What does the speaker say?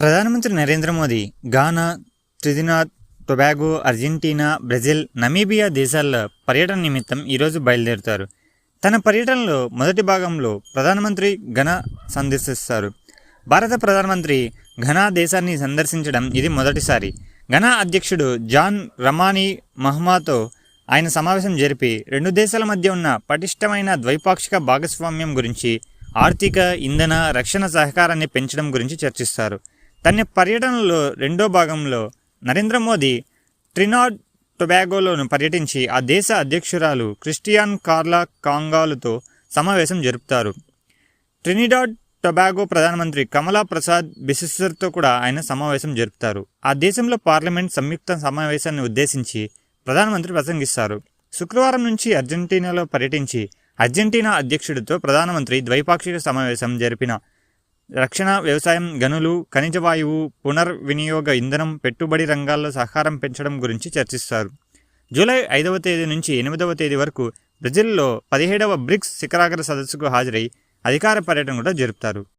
ప్రధానమంత్రి Narendra Modi Ghana, Trinidad Tobago, Argentina, Brazil, Namibia దేశాల్లో పర్యటన నిమిత్తం ఈరోజు బయలుదేరుతారు. తన పర్యటనలో మొదటి భాగంలో ప్రధానమంత్రి ఘనా సందర్శిస్తారు. భారత ప్రధానమంత్రి ఘనా దేశాన్ని సందర్శించడం ఇది మొదటిసారి. ఘనా అధ్యక్షుడు జాన్ రమానీ మహమాతో ఆయన సమావేశం జరిపి రెండు దేశాల మధ్య ఉన్న పటిష్టమైన ద్వైపాక్షిక భాగస్వామ్యం గురించి, ఆర్థిక, ఇంధన, రక్షణ సహకారాన్ని పెంచడం గురించి చర్చిస్తారు. తన పర్యటనలో రెండో భాగంలో నరేంద్ర మోదీ ట్రినిడాడ్ టొబాగోలోను పర్యటించి ఆ దేశ అధ్యక్షురాలు క్రిస్టియానా కార్లా కాంగాలుతో సమావేశం జరుపుతారు. ట్రినిడాడ్ టొబాగో ప్రధానమంత్రి కమలా ప్రసాద్ బిసిస్సర్తో కూడా ఆయన సమావేశం జరుపుతారు. ఆ దేశంలో పార్లమెంట్ సంయుక్త సమావేశాన్ని ఉద్దేశించి ప్రధానమంత్రి ప్రసంగిస్తారు. శుక్రవారం నుంచి అర్జెంటీనాలో పర్యటించి అర్జెంటీనా అధ్యక్షుడితో ప్రధానమంత్రి ద్వైపాక్షిక సమావేశం జరిపిన రక్షణ, వ్యవసాయం, గనులు, ఖనిజ వాయువు, పునర్వినియోగ ఇంధనం, పెట్టుబడి రంగాల్లో సహకారం పెంచడం గురించి చర్చిస్తారు. జూలై 5వ తేదీ నుంచి 8వ తేదీ వరకు బ్రెజిల్లో 17వ బ్రిక్స్ శిఖరాగ్ర సదస్సుకు హాజరై అధికార పర్యటన కూడా జరుపుతారు.